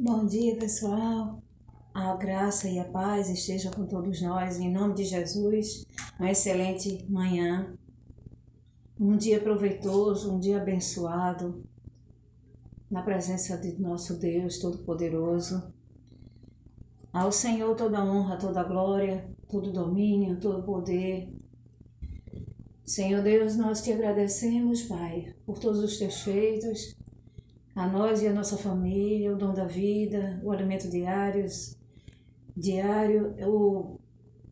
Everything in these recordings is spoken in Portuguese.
Bom dia, pessoal. A graça e a paz estejam com todos nós, em nome de Jesus. Uma excelente manhã, um dia proveitoso, um dia abençoado, na presença de nosso Deus Todo-Poderoso. Ao Senhor toda honra, toda glória, todo domínio, todo poder. Senhor Deus, nós te agradecemos, Pai, por todos os teus feitos, a nós e a nossa família, o dom da vida, o alimento diário,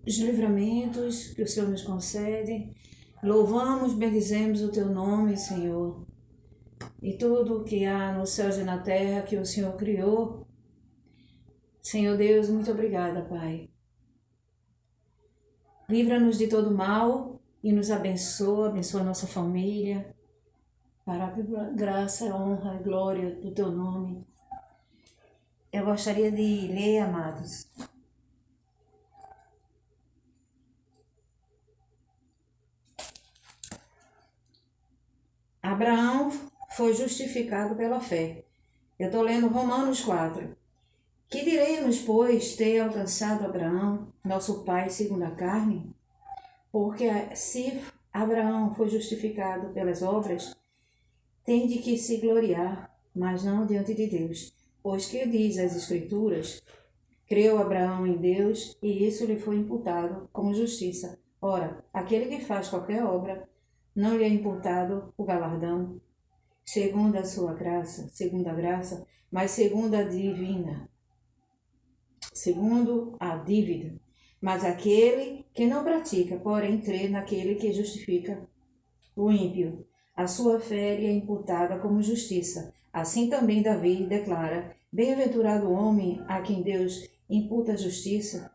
os livramentos que o Senhor nos concede. Louvamos, bendizemos o teu nome, Senhor. E tudo o que há nos céus e na terra que o Senhor criou. Senhor Deus, muito obrigada, Pai. Livra-nos de todo mal e nos abençoa a nossa família, para a graça, honra e glória do teu nome. Eu gostaria de ler, amados, Abraão foi justificado pela fé. Eu estou lendo Romanos 4. Que diremos, pois, ter alcançado Abraão, nosso pai segundo a carne? Porque se Abraão foi justificado pelas obras, tem de que se gloriar, mas não diante de Deus. Pois que diz as Escrituras, creu Abraão em Deus e isso lhe foi imputado como justiça. Ora, aquele que faz qualquer obra, não lhe é imputado o galardão, segundo a sua graça, mas segundo a dívida. Mas aquele que não pratica, porém crê naquele que justifica o ímpio, a sua fé lhe é imputada como justiça. Assim também Davi declara, bem-aventurado o homem a quem Deus imputa a justiça,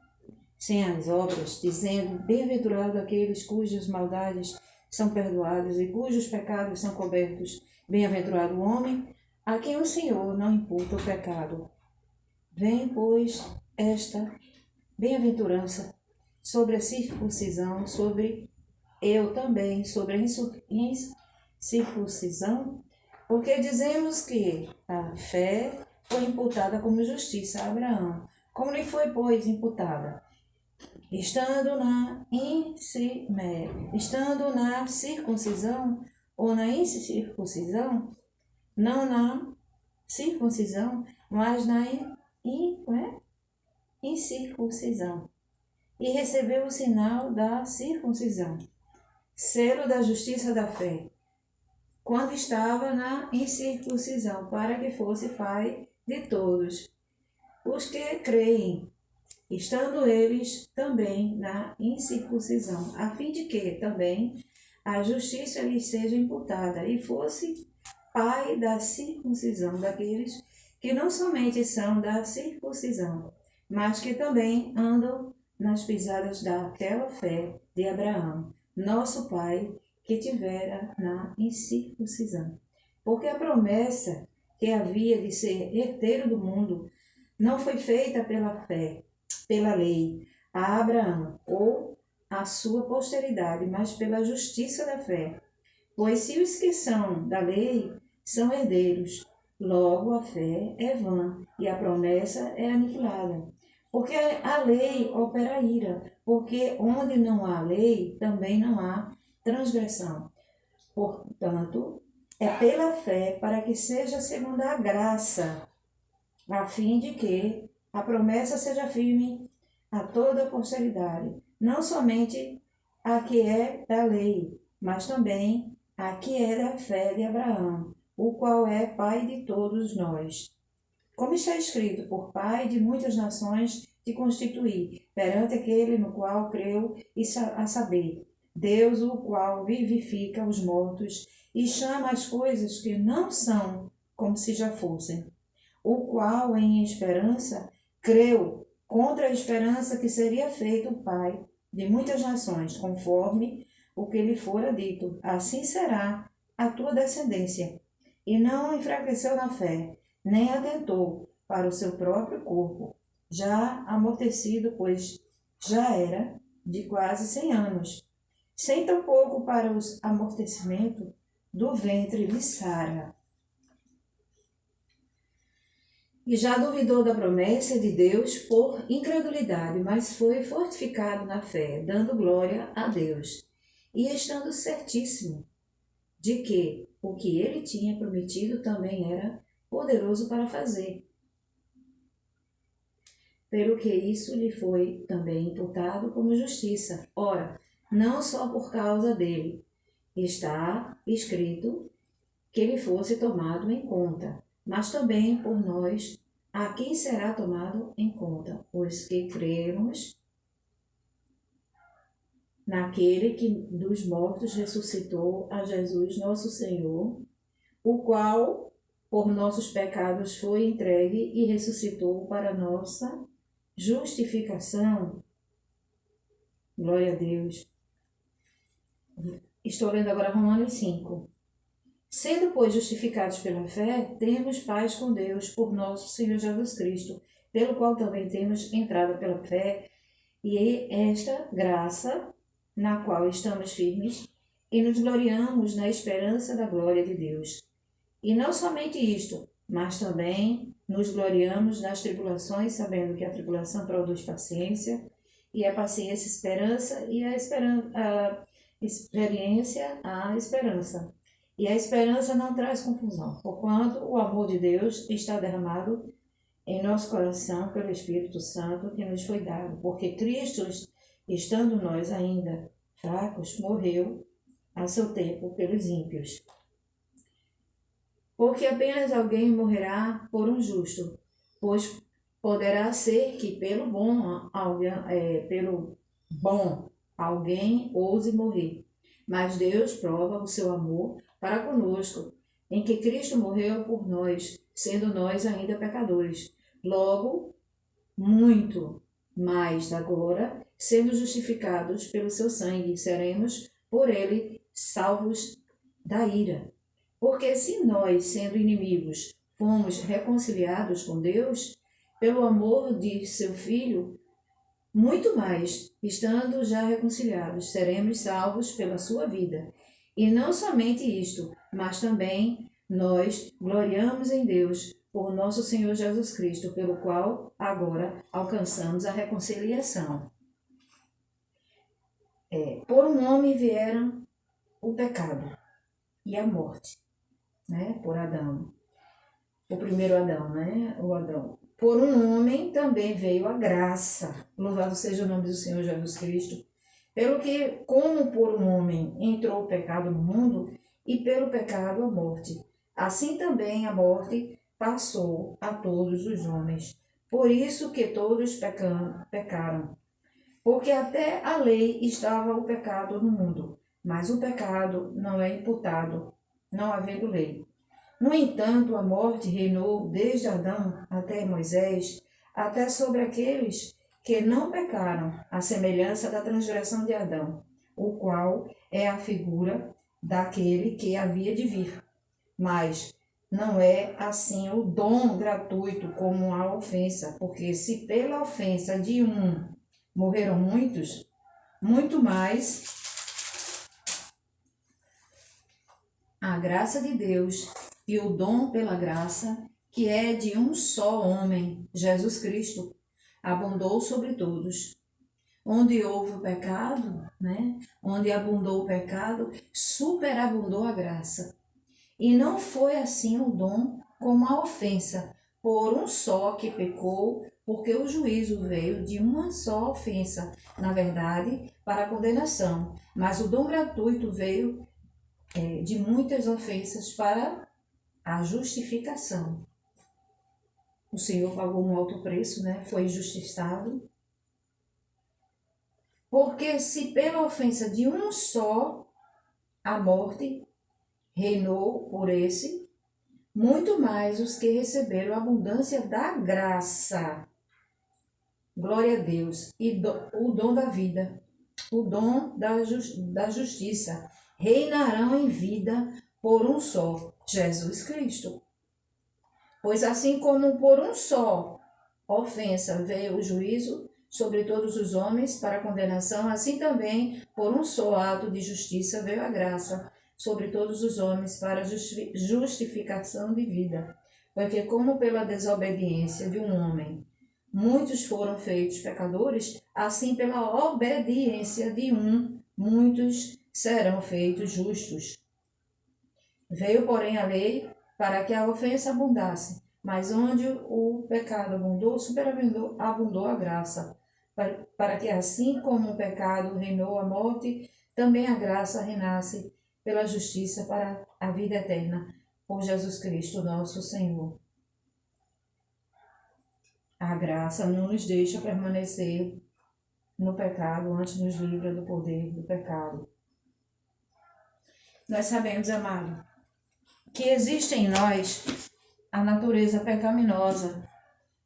sem as obras, dizendo, bem-aventurado aqueles cujas maldades são perdoadas e cujos pecados são cobertos. Bem-aventurado o homem a quem o Senhor não imputa o pecado. Vem, pois, esta bem-aventurança sobre a circuncisão, sobre a incircuncisão, porque dizemos que a fé foi imputada como justiça a Abraão. Como lhe foi, pois, imputada? Estando na circuncisão ou na incircuncisão, não na circuncisão, mas na incircuncisão. E recebeu o sinal da circuncisão, selo da justiça da fé, quando estava na incircuncisão, para que fosse pai de todos os que creem, estando eles também na incircuncisão, a fim de que também a justiça lhes seja imputada, e fosse pai da circuncisão daqueles que não somente são da circuncisão, mas que também andam nas pisadas daquela fé de Abraão, nosso pai, que tivera na incircuncisão. Porque a promessa que havia de ser herdeiro do mundo não foi feita pela fé, pela lei, a Abraão ou a sua posteridade, mas pela justiça da fé. Pois se os que são da lei são herdeiros, logo a fé é vã e a promessa é aniquilada. Porque a lei opera ira, porque onde não há lei, também não há transgressão. Portanto, é pela fé para que seja segundo a graça, a fim de que a promessa seja firme a toda a posteridade, não somente a que é da lei, mas também a que é da fé de Abraão, o qual é pai de todos nós. Como está escrito, por pai de muitas nações te constituí, perante aquele no qual creu, e a saber, Deus, o qual vivifica os mortos e chama as coisas que não são como se já fossem, o qual em esperança creu contra a esperança que seria feito pai de muitas nações, conforme o que lhe fora dito, assim será a tua descendência. E não enfraqueceu na fé, nem atentou para o seu próprio corpo, já amortecido, pois já era de quase 100 anos, sem tampouco para o amortecimento do ventre de Sara. E já duvidou da promessa de Deus por incredulidade, mas foi fortificado na fé, dando glória a Deus, e estando certíssimo de que o que ele tinha prometido também era poderoso para fazer. Pelo que isso lhe foi também imputado como justiça. Ora, não só por causa dele está escrito que ele fosse tomado em conta, mas também por nós, a quem será tomado em conta, os que cremos naquele que dos mortos ressuscitou a Jesus nosso Senhor, o qual por nossos pecados foi entregue e ressuscitou para nossa justificação. Glória a Deus. Estou lendo agora Romanos 5. Sendo, pois, justificados pela fé, temos paz com Deus por nosso Senhor Jesus Cristo, pelo qual também temos entrada pela fé, e esta graça, na qual estamos firmes, e nos gloriamos na esperança da glória de Deus. E não somente isto, mas também nos gloriamos nas tribulações, sabendo que a tribulação produz paciência, e a paciência esperança, e a experiência a esperança. E a esperança não traz confusão, porquanto o amor de Deus está derramado em nosso coração pelo Espírito Santo que nos foi dado, porque Cristo, estando nós ainda fracos, morreu a seu tempo pelos ímpios. Porque apenas alguém morrerá por um justo, pois poderá ser que pelo bom alguém ouse morrer. Mas Deus prova o seu amor para conosco, em que Cristo morreu por nós, sendo nós ainda pecadores. Logo, muito mais agora, sendo justificados pelo seu sangue, seremos por ele salvos da ira. Porque se nós, sendo inimigos, fomos reconciliados com Deus, pelo amor de seu Filho, muito mais, estando já reconciliados, seremos salvos pela sua vida. E não somente isto, mas também nós gloriamos em Deus por nosso Senhor Jesus Cristo, pelo qual agora alcançamos a reconciliação. Por um homem vieram o pecado e a morte, né? Por Adão. O primeiro Adão, né? O Adão. Por um homem também veio a graça. Louvado seja o nome do Senhor Jesus Cristo. Pelo que, como por um homem entrou o pecado no mundo, e pelo pecado a morte, assim também a morte passou a todos os homens. Por isso que todos pecaram. Porque até a lei estava o pecado no mundo, mas o pecado não é imputado, não havendo lei. No entanto, a morte reinou desde Adão até Moisés, até sobre aqueles que não pecaram, à semelhança da transgressão de Adão, o qual é a figura daquele que havia de vir. Mas não é assim o dom gratuito como a ofensa, porque se pela ofensa de um morreram muitos, muito mais a graça de Deus e o dom pela graça, que é de um só homem, Jesus Cristo, abundou sobre todos. Onde houve o pecado, né? Onde abundou o pecado, superabundou a graça. E não foi assim o dom como a ofensa, por um só que pecou, porque o juízo veio de uma só ofensa, na verdade, para a condenação. Mas o dom gratuito veio de muitas ofensas para a justificação. O Senhor pagou um alto preço, né? Foi injustiçado. Porque se pela ofensa de um só a morte reinou por esse, muito mais os que receberam a abundância da graça. Glória a Deus. E o dom da vida, o dom da justiça, reinarão em vida por um só, Jesus Cristo. Pois assim como por um só ofensa veio o juízo sobre todos os homens para condenação, assim também por um só ato de justiça veio a graça sobre todos os homens para justificação de vida. Porque como pela desobediência de um homem muitos foram feitos pecadores, assim pela obediência de um, muitos serão feitos justos. Veio, porém, a lei para que a ofensa abundasse, mas onde o pecado abundou, superabundou a graça, para que assim como o pecado reinou a morte, também a graça reinasse pela justiça para a vida eterna, por Jesus Cristo, nosso Senhor. A graça não nos deixa permanecer no pecado, antes nos livra do poder do pecado. Nós sabemos, amado, que existe em nós a natureza pecaminosa,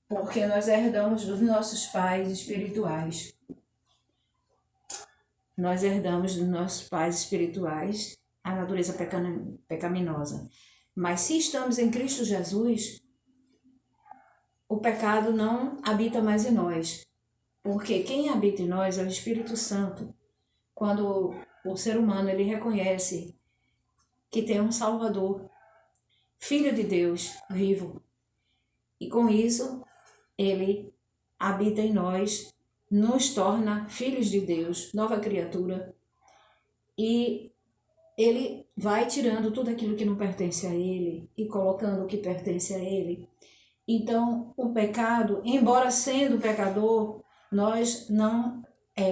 porque nós herdamos dos nossos pais espirituais. Nós herdamos dos nossos pais espirituais a natureza pecaminosa. Mas se estamos em Cristo Jesus, o pecado não habita mais em nós, porque quem habita em nós é o Espírito Santo. Quando o ser humano ele reconhece que tem um Salvador, Filho de Deus vivo, e com isso ele habita em nós, nos torna filhos de Deus, nova criatura, e ele vai tirando tudo aquilo que não pertence a ele e colocando o que pertence a ele. Então, o pecado, embora sendo pecador, nós não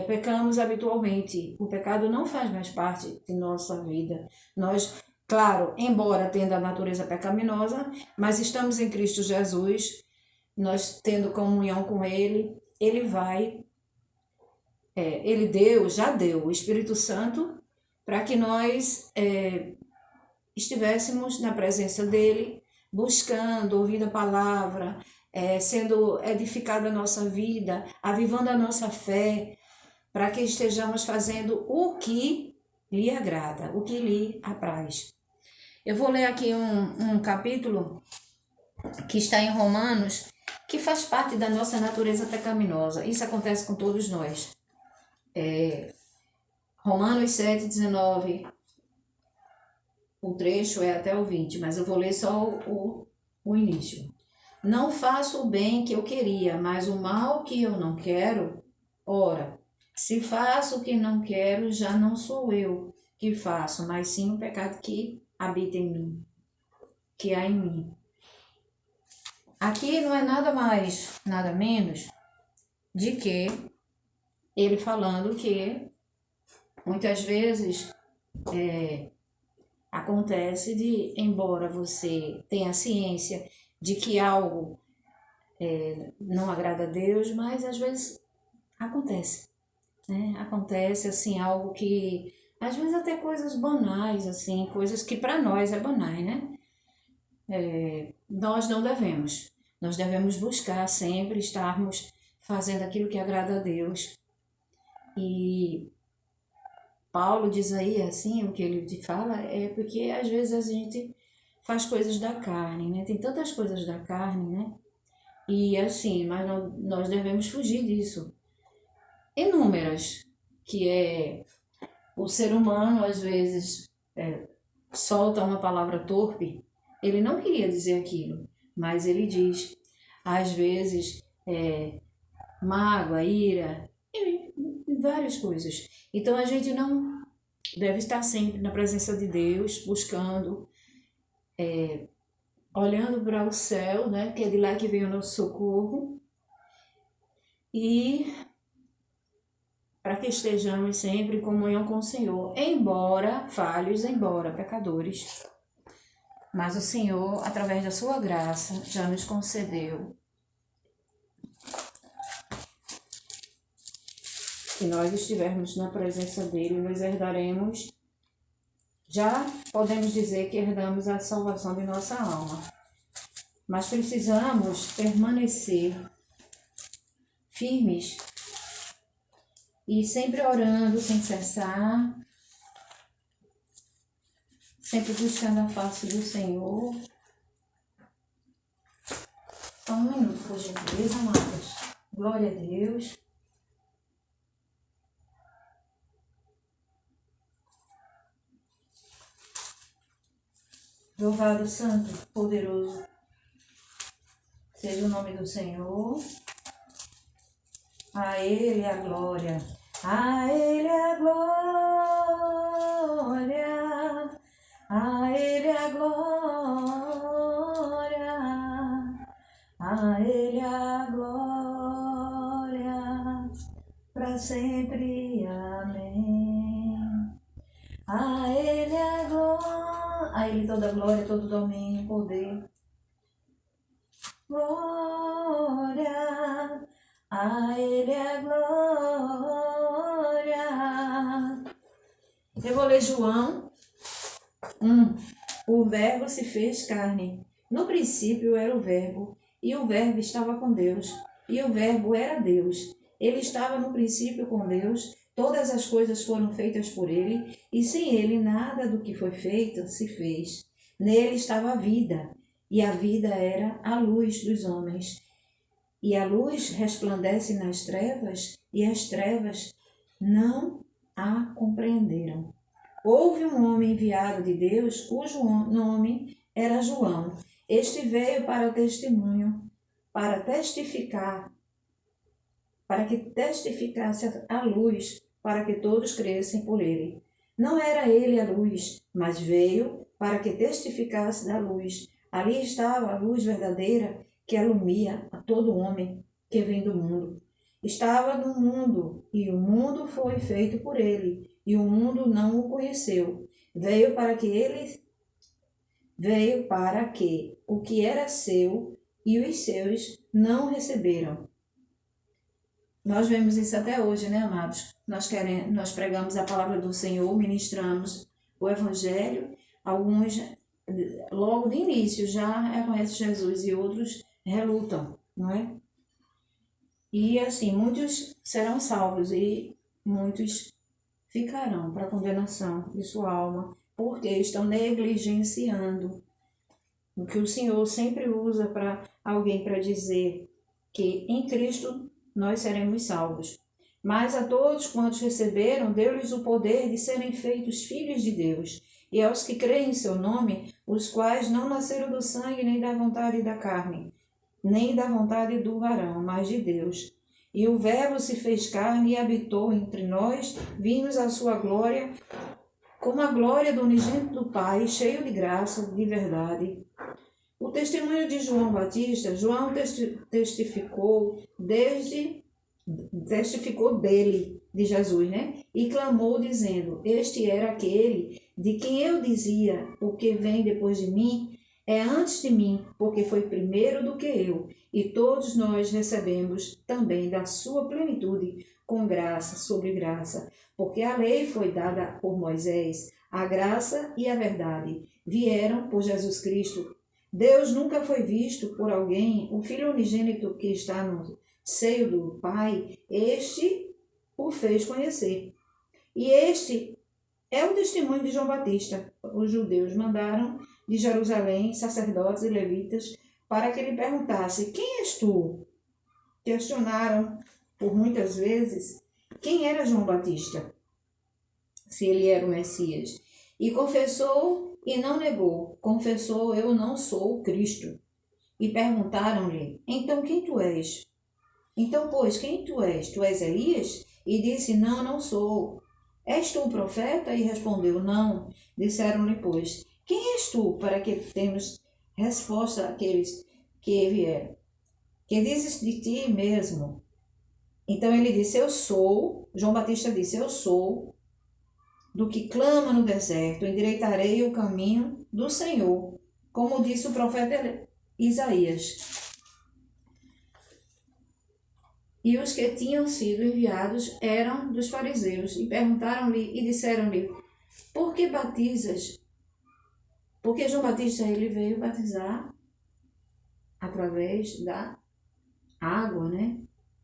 pecamos habitualmente. O pecado não faz mais parte de nossa vida. Nós, claro, embora tendo a natureza pecaminosa, mas estamos em Cristo Jesus, nós tendo comunhão com Ele, Ele vai, já deu o Espírito Santo para que nós estivéssemos na presença dEle, buscando, ouvindo a palavra, sendo edificada a nossa vida, avivando a nossa fé, para que estejamos fazendo o que lhe agrada, o que lhe apraz. Eu vou ler aqui um capítulo que está em Romanos, que faz parte da nossa natureza pecaminosa. Isso acontece com todos nós. Romanos 7:19. O trecho é até o 20, mas eu vou ler só o início. Não faço o bem que eu queria, mas o mal que eu não quero, ora, se faço o que não quero, já não sou eu que faço, mas sim o pecado que habita em mim, que há em mim. Aqui não é nada mais, nada menos de que ele falando que muitas vezes acontece de, embora você tenha ciência de que algo não agrada a Deus, mas às vezes acontece, né? Acontece assim, algo que, às vezes até coisas banais, assim, coisas que para nós é banais, né? Nós não devemos. Nós devemos buscar sempre estarmos fazendo aquilo que agrada a Deus. E Paulo diz aí, assim, o que ele te fala é porque às vezes a gente faz coisas da carne, né? Tem tantas coisas da carne, né? E assim, mas nós devemos fugir disso. Inúmeras, que é o ser humano às vezes solta uma palavra torpe, ele não queria dizer aquilo, mas ele diz, às vezes, mágoa, ira, e várias coisas. Então a gente não deve estar sempre na presença de Deus, buscando, olhando para o céu, né, que é de lá que vem o nosso socorro, e para que estejamos sempre em comunhão com o Senhor, embora falhos, embora pecadores. Mas o Senhor, através da sua graça, já nos concedeu que nós estivermos na presença dele, nós herdaremos, já podemos dizer que herdamos a salvação de nossa alma. Mas precisamos permanecer firmes e sempre orando sem cessar, sempre buscando a face do Senhor. Só um minuto, por gentileza, amados. Glória a Deus. Louvado, santo, poderoso Seja o nome do Senhor. A Ele a glória. A Ele a glória. A Ele a glória. A Ele a glória. Para sempre. Amém. A Ele a glória. A Ele toda glória, todo domínio, poder. Glória, a Ele a glória. Eu vou ler João 1. O Verbo se fez carne. No princípio era o Verbo, e o Verbo estava com Deus, e o Verbo era Deus. Ele estava no princípio com Deus, todas as coisas foram feitas por ele, e sem ele nada do que foi feito se fez. Nele estava a vida, e a vida era a luz dos homens. E a luz resplandece nas trevas, e as trevas não a compreenderam. Houve um homem enviado de Deus, cujo nome era João. Este veio para testemunho, para testificar, para que testificasse a luz, para que todos crescem por ele. Não era ele a luz, mas veio para que testificasse da luz. Ali estava a luz verdadeira que alumia a todo homem que vem do mundo. Estava no mundo, e o mundo foi feito por ele, e o mundo não o conheceu. Veio para que o que era seu e os seus não receberam. Nós vemos isso até hoje, né, amados? Nós pregamos a palavra do Senhor, ministramos o Evangelho. Alguns, logo de início, já reconhecem Jesus e outros relutam, não é? E assim, muitos serão salvos e muitos ficarão para a condenação de sua alma, porque estão negligenciando o que o Senhor sempre usa para alguém para dizer que em Cristo nós seremos salvos. Mas a todos quantos receberam, deu-lhes o poder de serem feitos filhos de Deus, e aos que creem em seu nome, os quais não nasceram do sangue, nem da vontade da carne, nem da vontade do varão, mas de Deus. E o Verbo se fez carne e habitou entre nós, vimos a sua glória, como a glória do unigênito do Pai, cheio de graça, de verdade. O testemunho de João Batista, João testificou dele, de Jesus, né? E clamou dizendo, este era aquele de quem eu dizia, o que vem depois de mim é antes de mim, porque foi primeiro do que eu. E todos nós recebemos também da sua plenitude, com graça sobre graça, porque a lei foi dada por Moisés, a graça e a verdade vieram por Jesus Cristo. Deus nunca foi visto por alguém, o Filho unigênito que está no seio do Pai, este o fez conhecer. E este é o testemunho de João Batista. Os judeus mandaram de Jerusalém sacerdotes e levitas para que ele perguntasse, quem és tu? Questionaram por muitas vezes quem era João Batista, se ele era o Messias. E confessou e não negou. Confessou, eu não sou o Cristo. E perguntaram-lhe, então quem tu és? Então, pois, quem tu és? Tu és Elias? E disse, não, não sou. És tu o profeta? E respondeu, não. Disseram-lhe, pois, quem és tu, para que temos resposta àqueles que vieram? Que dizes de ti mesmo? Então ele disse, eu sou. João Batista disse, eu sou do que clama no deserto, endireitarei o caminho do Senhor, como disse o profeta Isaías. E os que tinham sido enviados eram dos fariseus, e perguntaram-lhe e disseram-lhe, por que batizas? Porque João Batista ele veio batizar através da água, né?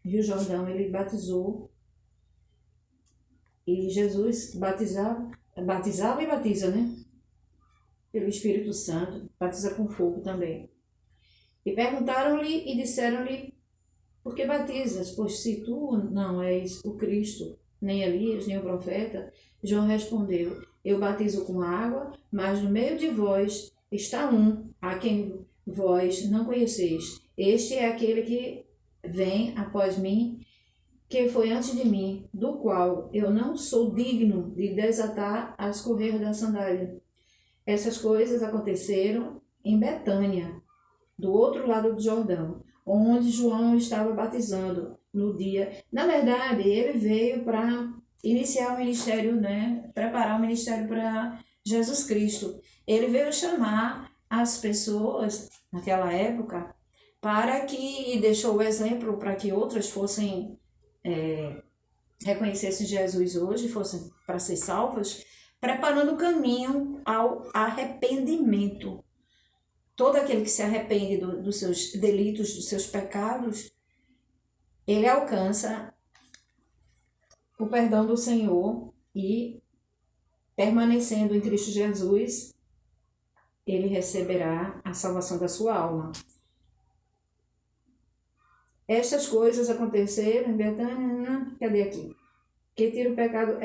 Rio Jordão ele batizou. E Jesus batizava e batiza, né? Pelo Espírito Santo, batiza com fogo também. E perguntaram-lhe e disseram-lhe, por que batizas? Pois se tu não és o Cristo, nem Elias, nem o profeta. João respondeu, eu batizo com água, mas no meio de vós está um, a quem vós não conheceis. Este é aquele que vem após mim, que foi antes de mim, do qual eu não sou digno de desatar as correias da sandália. Essas coisas aconteceram em Betânia, do outro lado do Jordão, onde João estava batizando no dia. Na verdade, ele veio para iniciar o ministério, né? Preparar o ministério para Jesus Cristo. Ele veio chamar as pessoas naquela época para que, e deixou o exemplo para que outras fossem, reconhecessem Jesus hoje, fossem para ser salvas, preparando o caminho ao arrependimento. Todo aquele que se arrepende dos seus delitos, dos seus pecados, ele alcança o perdão do Senhor e, permanecendo em Cristo Jesus, ele receberá a salvação da sua alma. Estas coisas aconteceram em Betânia, cadê aqui? Que tira o pecado.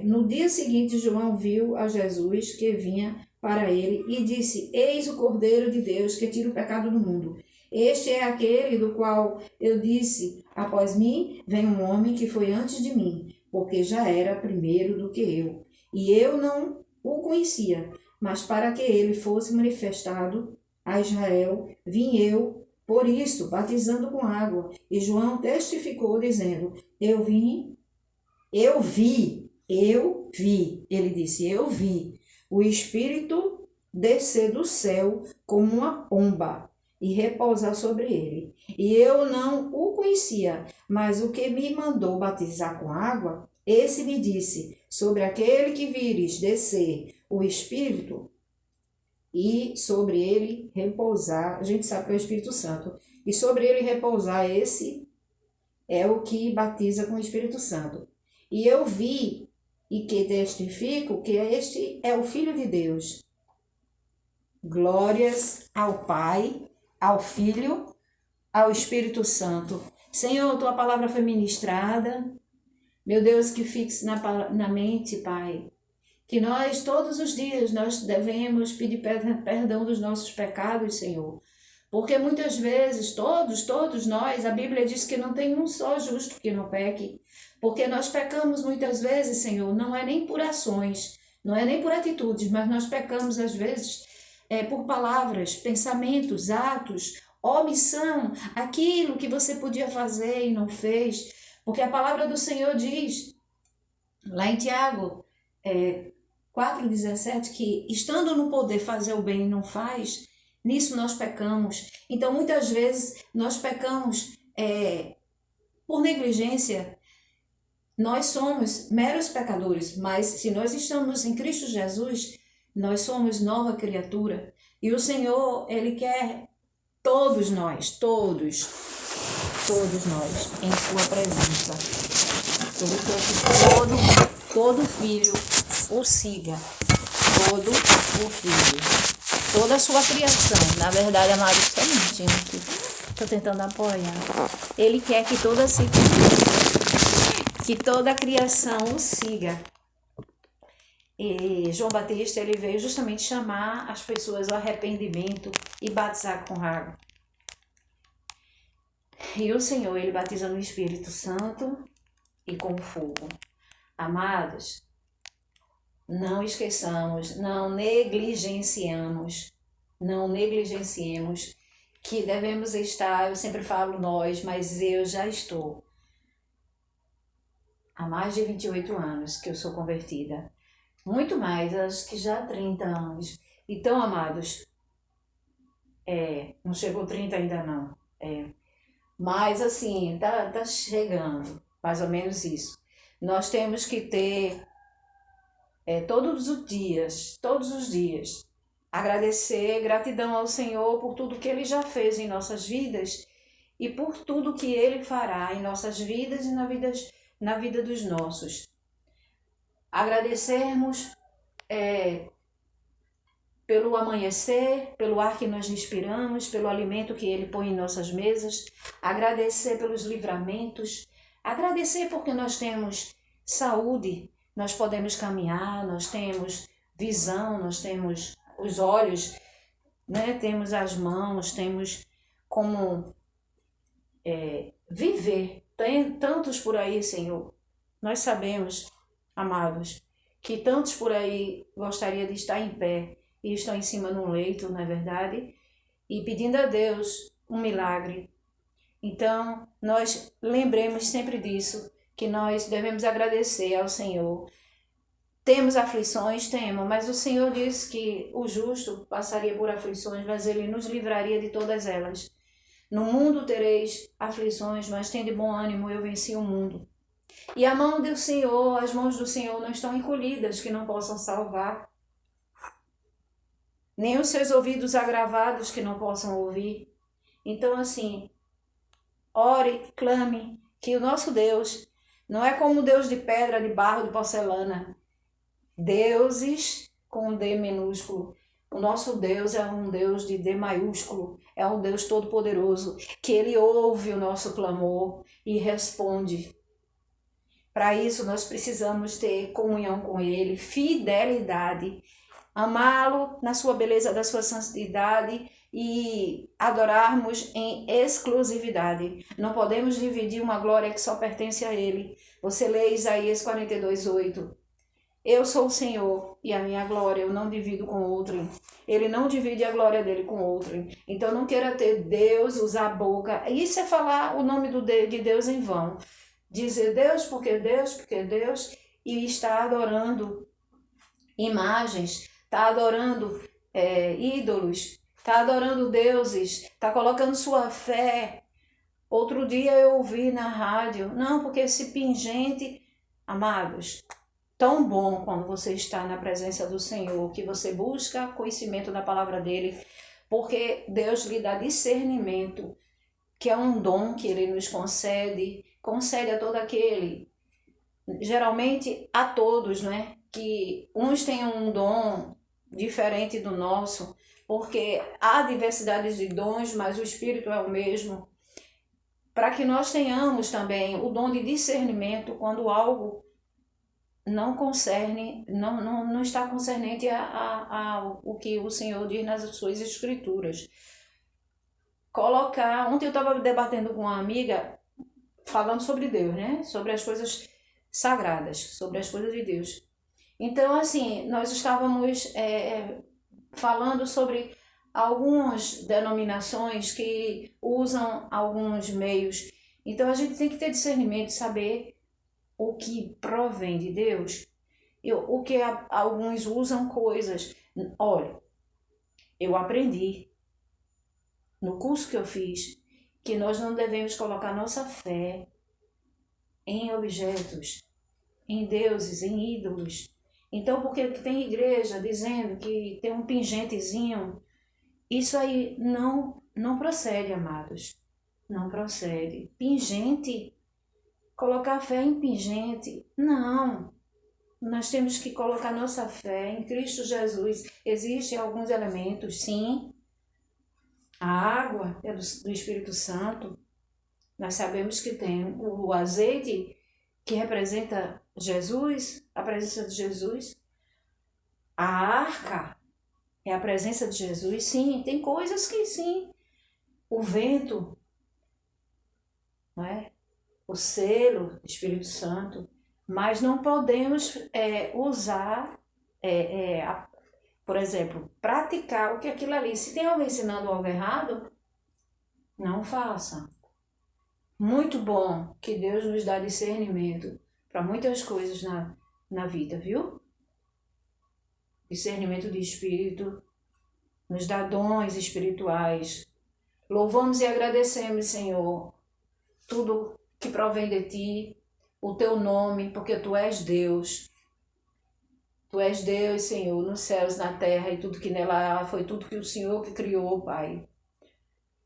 No dia seguinte, João viu a Jesus que vinha para ele e disse: Eis o Cordeiro de Deus que tira o pecado do mundo. Este é aquele do qual eu disse: após mim vem um homem que foi antes de mim, porque já era primeiro do que eu. E eu não o conhecia, mas para que ele fosse manifestado a Israel, vim eu, por isso, batizando com água. E João testificou, dizendo: eu vi. Ele disse, eu vi o Espírito descer do céu como uma pomba e repousar sobre ele. E eu não o conhecia, mas o que me mandou batizar com água, esse me disse, sobre aquele que vires descer o Espírito e sobre ele repousar, a gente sabe que é o Espírito Santo, e sobre ele repousar, esse é o que batiza com o Espírito Santo. E eu vi e que testifico que este é o Filho de Deus. Glórias ao Pai, ao Filho, ao Espírito Santo. Senhor, tua palavra foi ministrada. Meu Deus, que fixe na mente, Pai, que nós, todos os dias, nós devemos pedir perdão dos nossos pecados, Senhor. Porque muitas vezes, todos nós, a Bíblia diz que não tem um só justo que não peque. Porque nós pecamos muitas vezes, Senhor, não é nem por ações, não é nem por atitudes, mas nós pecamos às vezes por palavras, pensamentos, atos, omissão, aquilo que você podia fazer e não fez. Porque a palavra do Senhor diz, lá em Tiago 4,17, que estando no poder fazer o bem e não faz, nisso nós pecamos. Então, muitas vezes, nós pecamos por negligência. Nós somos meros pecadores, mas se nós estamos em Cristo Jesus, nós somos nova criatura. E o Senhor, Ele quer todos nós, todos nós, em sua presença. Ele quer que todo filho o siga, todo o filho, toda a sua criação. Na verdade, amado, só um minutinho aqui, estou tentando apoiar. Ele quer que toda a criação o siga. E João Batista, ele veio justamente chamar as pessoas ao arrependimento e batizar com água. E o Senhor, ele batiza no Espírito Santo e com fogo. Amados, não esqueçamos, não negligenciemos que devemos estar, eu sempre falo nós, mas eu já estou há mais de 28 anos que eu sou convertida. Muito mais, acho que já há 30 anos. Então, amados, não chegou 30 ainda não. Mas assim, tá chegando, mais ou menos isso. Nós temos que ter todos os dias, agradecer, gratidão ao Senhor por tudo que Ele já fez em nossas vidas e por tudo que Ele fará em nossas vidas e na vida dos nossos. Agradecermos pelo amanhecer, pelo ar que nós respiramos, pelo alimento que Ele põe em nossas mesas, agradecer pelos livramentos, agradecer porque nós temos saúde, nós podemos caminhar, nós temos visão, nós temos os olhos, né? Temos as mãos, temos como viver. Tem tantos por aí, Senhor. Nós sabemos, amados, que tantos por aí gostariam de estar em pé e estão em cima de um leito, não é verdade? E pedindo a Deus um milagre. Então, nós lembremos sempre disso, que nós devemos agradecer ao Senhor. Temos aflições? Temos, mas o Senhor diz que o justo passaria por aflições, mas Ele nos livraria de todas elas. No mundo tereis aflições, mas tende bom ânimo, eu venci o mundo. E a mão do Senhor, as mãos do Senhor não estão encolhidas, que não possam salvar. Nem os seus ouvidos agravados, que não possam ouvir. Então, assim, ore, clame, que o nosso Deus não é como Deus de pedra, de barro, de porcelana. Deuses com D minúsculo. O nosso Deus é um Deus de D maiúsculo. É um Deus todo-poderoso, que Ele ouve o nosso clamor e responde. Para isso, nós precisamos ter comunhão com Ele, fidelidade, amá-lo na sua beleza, da sua santidade e adorarmos em exclusividade. Não podemos dividir uma glória que só pertence a Ele. Você lê Isaías 42:8. Eu sou o Senhor e a minha glória eu não divido com outro. Ele não divide a glória dele com outro. Então não queira ter Deus, usar a boca. Isso é falar o nome de Deus em vão. Dizer Deus, porque Deus, e está adorando imagens, está adorando ídolos, está adorando deuses, está colocando sua fé. Outro dia eu ouvi na rádio, não, porque esse pingente, amados, tão bom quando você está na presença do Senhor, que você busca conhecimento da palavra dele, porque Deus lhe dá discernimento, que é um dom que ele nos concede a todo aquele, geralmente a todos, né? Que uns têm um dom diferente do nosso, porque há diversidade de dons, mas o Espírito é o mesmo, para que nós tenhamos também o dom de discernimento quando algo não concerne, não está concernente a o que o Senhor diz nas suas escrituras. Ontem eu estava debatendo com uma amiga, falando sobre Deus, né? Sobre as coisas sagradas, sobre as coisas de Deus. Então, assim, nós estávamos falando sobre algumas denominações que usam alguns meios. Então, a gente tem que ter discernimento, saber o que provém de Deus, o que alguns usam coisas. Olha, eu aprendi no curso que eu fiz que nós não devemos colocar nossa fé em objetos, em deuses, em ídolos. Então, porque tem igreja dizendo que tem um pingentezinho, isso aí não procede, amados. Não procede. Pingente, colocar fé em pingente, não. Nós temos que colocar nossa fé em Cristo Jesus. Existem alguns elementos, sim. A água é do Espírito Santo. Nós sabemos que tem o azeite, que representa Jesus, a presença de Jesus. A arca é a presença de Jesus, sim. Tem coisas que sim. O vento, não é? O selo, Espírito Santo. Mas não podemos usar, por exemplo, praticar o que aquilo ali. Se tem alguém ensinando algo errado, não faça. Muito bom que Deus nos dá discernimento para muitas coisas na vida, viu? Discernimento de espírito, nos dá dons espirituais. Louvamos e agradecemos, Senhor, tudo que provém de Ti, o Teu nome, porque Tu és Deus. Tu és Deus, Senhor, nos céus, na terra, e tudo que nela há, foi tudo que o Senhor que criou, Pai.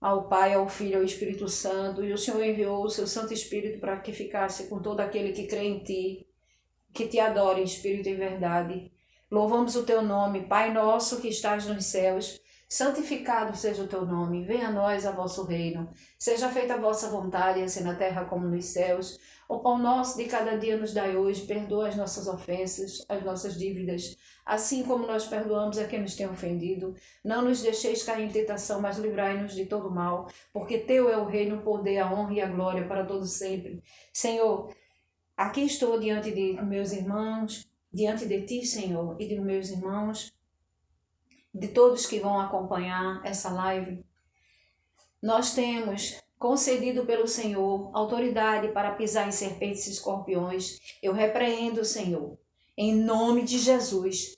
Ao Pai, ao Filho, ao Espírito Santo, e o Senhor enviou o Seu Santo Espírito para que ficasse com todo aquele que crê em Ti, que Te adore em Espírito e em verdade. Louvamos o Teu nome, Pai nosso que estás nos céus, Santificado seja o teu nome, venha a nós a vosso reino. Seja feita a vossa vontade, assim na terra como nos céus. O pão nosso de cada dia nos dai hoje, perdoa as nossas ofensas, as nossas dívidas, assim como nós perdoamos a quem nos tem ofendido. Não nos deixeis cair em tentação, mas livrai-nos de todo mal, porque teu é o reino, o poder, a honra e a glória para todos sempre. Senhor, aqui estou diante de meus irmãos, diante de ti, Senhor, e de meus irmãos, de todos que vão acompanhar essa live. Nós temos concedido pelo Senhor autoridade para pisar em serpentes e escorpiões. Eu repreendo, Senhor, em nome de Jesus,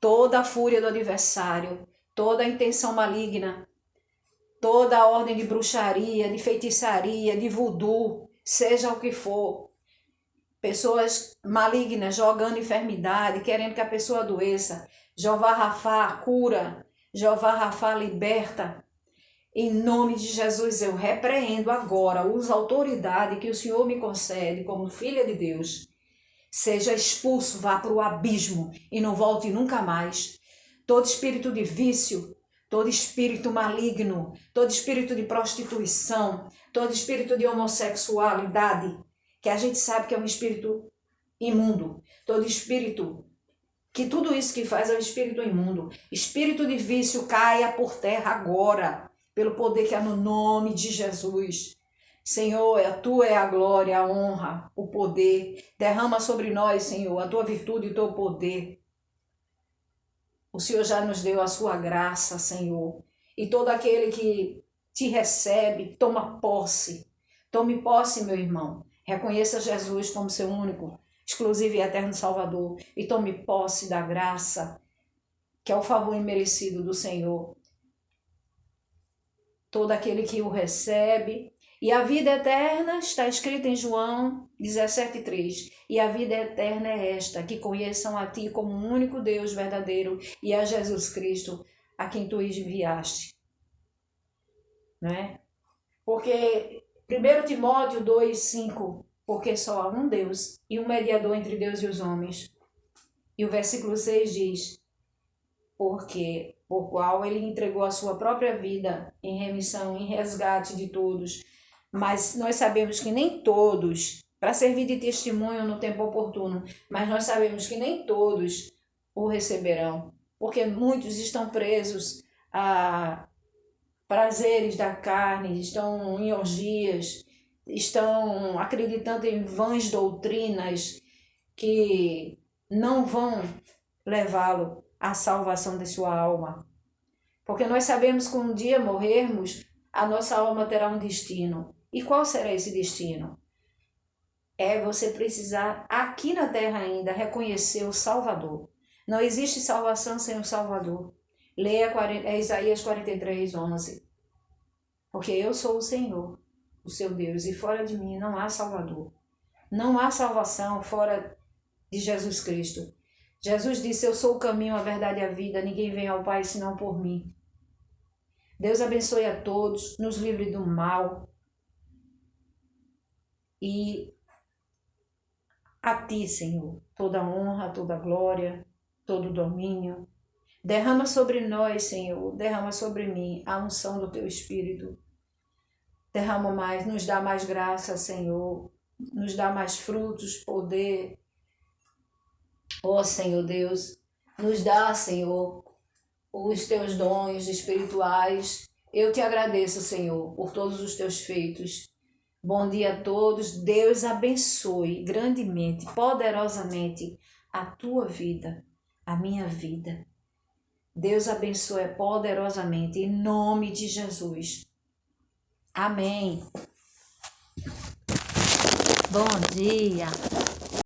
toda a fúria do adversário, toda a intenção maligna, toda a ordem de bruxaria, de feitiçaria, de voodoo, seja o que for. Pessoas malignas jogando enfermidade, querendo que a pessoa adoeça. Jeová Rafá cura, Jeová Rafá liberta. Em nome de Jesus eu repreendo agora, uso a autoridade que o Senhor me concede como filha de Deus. Seja expulso, vá para o abismo e não volte nunca mais. Todo espírito de vício, todo espírito maligno, todo espírito de prostituição, todo espírito de homossexualidade, que a gente sabe que é um espírito imundo, todo espírito, que tudo isso que faz é um espírito imundo. Espírito de vício caia por terra agora, pelo poder que há no nome de Jesus. Senhor, a tua é a glória, a honra, o poder. Derrama sobre nós, Senhor, a tua virtude e o teu poder. O Senhor já nos deu a sua graça, Senhor. E todo aquele que te recebe, toma posse. Tome posse, meu irmão. Reconheça Jesus como seu único, exclusivo e eterno Salvador. E tome posse da graça, que é o favor imerecido do Senhor. Todo aquele que o recebe. E a vida eterna está escrita em João 17,3. E a vida eterna é esta, que conheçam a ti como o único Deus verdadeiro e a Jesus Cristo, a quem tu enviaste. Né? Porque 1 Timóteo 2,5, porque só há um Deus e um mediador entre Deus e os homens. E o versículo 6 diz, porque por qual ele entregou a sua própria vida em remissão, em resgate de todos. Mas nós sabemos que nem todos, para servir de testemunho no tempo oportuno, mas nós sabemos que nem todos o receberão, porque muitos estão presos a prazeres da carne, estão em orgias, estão acreditando em vãs doutrinas que não vão levá-lo à salvação de sua alma. Porque nós sabemos que um dia morrermos, a nossa alma terá um destino. E qual será esse destino? É você precisar, aqui na terra ainda, reconhecer o Salvador. Não existe salvação sem o Salvador. Leia Isaías 43:11. Porque eu sou o Senhor, o seu Deus, e fora de mim não há Salvador. Não há salvação fora de Jesus Cristo. Jesus disse, eu sou o caminho, a verdade e a vida, ninguém vem ao Pai senão por mim. Deus abençoe a todos, nos livre do mal. E a ti, Senhor, toda honra, toda glória, todo domínio. Derrama sobre nós, Senhor, derrama sobre mim a unção do teu Espírito. Derrama mais, nos dá mais graça, Senhor, nos dá mais frutos, poder. Ó Senhor Deus, nos dá, Senhor, os teus dons espirituais. Eu te agradeço, Senhor, por todos os teus feitos. Bom dia a todos. Deus abençoe grandemente, poderosamente a tua vida, a minha vida. Deus abençoe poderosamente em nome de Jesus. Amém. Bom dia.